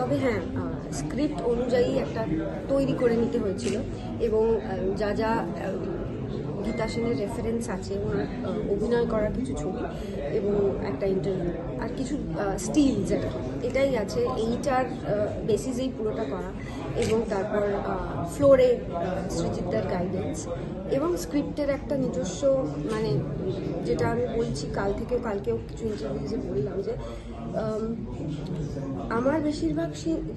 তবে হ্যাঁ, স্ক্রিপ্ট অনুযায়ী একটা তৈরি করে নিতে হয়েছিল এবং যা যা গীতা সেনের রেফারেন্স আছে, ওনার অভিনয় করা কিছু ছবি এবং একটা ইন্টারভিউ আর কিছু স্টিল, যেটা এটাই আছে, এইটার বেসিসেই পুরোটা করা। এবং তারপর ফ্লোরে সৃজিতদার গাইডেন্স এবং স্ক্রিপ্টের একটা নিজস্ব, মানে যেটা আমি বলছি কালকেও কিছু ইন্টারভিউজে বললাম যে আমার বেশিরভাগ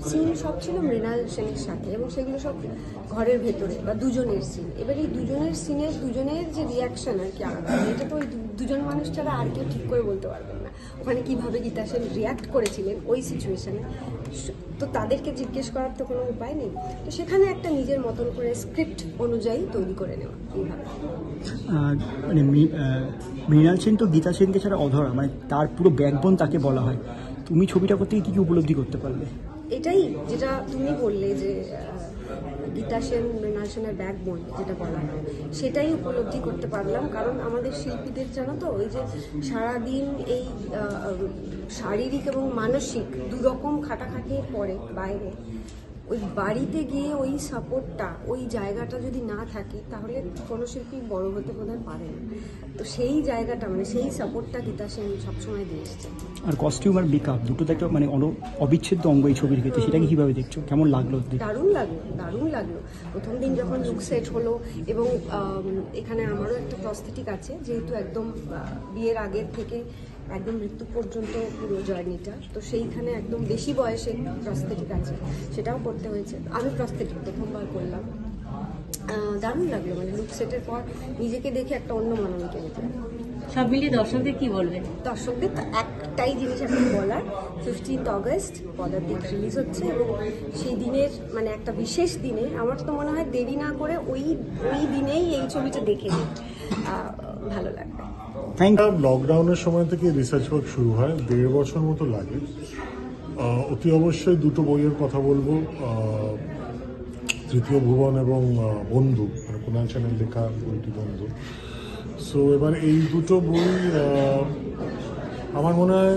সিন সব ছিল মৃণাল সেনের সাথে এবং সেগুলো সব ঘরের ভেতরে বা দুজনের সিন। এবার এই দুজনের সিনের দুজনের যে রিয়াকশন আর কি আলাদা, এটা তো ওই দুজন মানুষ ছাড়া আর কেউ ঠিক করে বলতে পারবেন না ওখানে কীভাবে গীতা সেন রিয়াক্ট করেছিলেন ওই সিচুয়েশানে। তো তাদেরকে জিজ্ঞেস করার তো কোনো উপায় নেই, তো সেখানে একটা নিজের মতন করে স্ক্রিপ্ট অনুযায়ী তৈরি করে নেওয়া এইভাবে। মানে মৃণাল সেন তো গীতা সেনকে ছাড়া অধরা, মানে তার পুরো ব্যাকবোন তাকে বলা হয়। তুমি ছবিটা করতে কী কী উপলব্ধি করতে পারলে? এটাই যেটা তুমি বললে যে গীতা সেন মৃণাল সেনের ব্যাকবোন যেটা বলা হয়, সেটাই উপলব্ধি করতে পারলাম। কারণ আমাদের শিল্পীদের জানো তো, ওই যে সারাদিন এই শারীরিক এবং মানসিক দুরকম খাটাখাটির পরে বাইরে ওই বাড়িতে গিয়ে ওই সাপোর্টটা, ওই জায়গাটা যদি না থাকে তাহলে কোনো শিল্পী বড় হতে বোধহয় পারে না। তো সেই জায়গাটা, মানে সেই সাপোর্টটা গীতা সেন সবসময় দিয়ে এসেছে। আর কস্টিউম আর মেকআপ দুটো তো একটা মানে অবিচ্ছেদ্য অঙ্গ এই ছবির ক্ষেত্রে, সেটাকে কীভাবে দেখছো, কেমন লাগলো? দারুণ লাগলো। প্রথম দিন যখন লুক সেট হলো এবং এখানে আমারও একটা প্রস্থেটিক আছে, যেহেতু একদম বিয়ের আগের থেকে একদম মৃত্যু পর্যন্ত পুরো জার্নিটা, তো সেইখানে একদম বেশি বয়সে প্রস্থেটিক আছে, সেটাও করতে হয়েছে। আমি প্রস্থেটিক প্রথমবার করলাম, দারুণ লাগলো। মানে লুক সেটের পর নিজেকে দেখে একটা অন্য মানবিক এনেছে। সব মিলিয়ে দর্শকদের কি বলবেন? দর্শকদের একটাই জিনিস এখন বলার, 15 অগস্ট পদাতিক রিলিজ হচ্ছে এবং সেই দিনের, মানে একটা বিশেষ দিনে আমার তো মনে হয় দেরি না করে ওই দিনেই এই ছবিটা দেখে নিই, ভালো লাগবে। লকডাউনের সময় থেকে রিসার্চ ওয়ার্ক শুরু হয়, 1.5 বছর মতো লাগে। অতি অবশ্যই দুটো বইয়ের কথা বলবো, তৃতীয় ভুবন এবং বন্ধু, মানে কুণাল সেনের লেখা বইটি বন্ধু। সো এবার এই দুটো বই আমার মনে হয়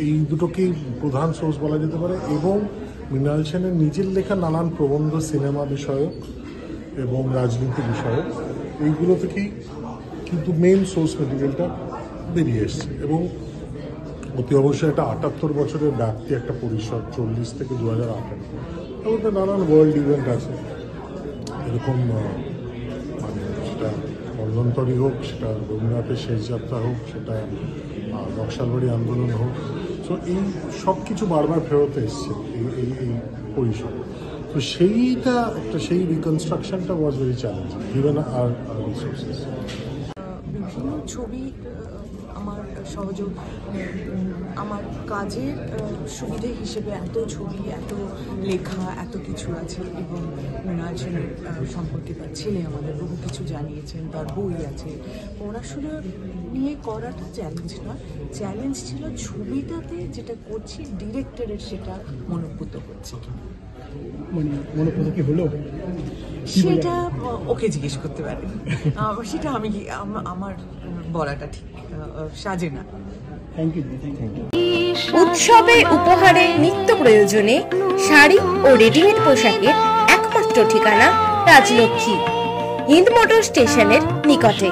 এই দুটোকেই প্রধান সোর্স বলা যেতে পারে এবং মৃণাল সেনের নিজের লেখা নানান প্রবন্ধ, সিনেমা বিষয়ক এবং রাজনীতি বিষয়ক, এইগুলো থেকেই কিন্তু মেইন সোর্স মেটেরিয়ালটা বেরিয়ে এসছে। এবং অতি অবশ্যই একটা 78 বছরের ব্যাপ্তি একটা পরিসর, 40 থেকে 2018, এবং নানান ওয়ার্ল্ড ইভেন্ট আছে এরকম, মানে সেটা মন্বন্তরী হোক, সেটা রবীন্দ্রনাথের শেষ যাত্রা হোক, সেটা নকশালবাড়ি আন্দোলন হোক। সো এই সব কিছু বারবার ফেরত এসছে এই পরিসর। তো সেইটা একটা, সেই রিকনস্ট্রাকশনটা was very challenging given our resources. বিভিন্ন ছবি আমার সহযোগ, আমার কাজের সুবিধে হিসেবে এত ছবি, এত লেখা, এত কিছু আছে এবং মৃণাল সেনের সম্পর্কে তার ছেলে আমাদের বহু কিছু জানিয়েছেন, তার বই আছে। পড়াশোনা নিয়ে করাটা চ্যালেঞ্জ নয়, চ্যালেঞ্জ ছিল ছবিটাতে যেটা করছি ডিরেক্টরের সেটা মনোভূত করছে কিনা, মানে মনোভূত কি হলো সেটা ওকে জিজ্ঞেস করতে পারেন। সেটা আমার বলাটা ঠিক সাজে না। উৎসবে উপহারে নিত্য প্রয়োজনে শাড়ি ও রেডিমেড পোশাকের একমাত্র ঠিকানা রাজলক্ষ্মী, হিন্দ মোটর স্টেশনের নিকটে।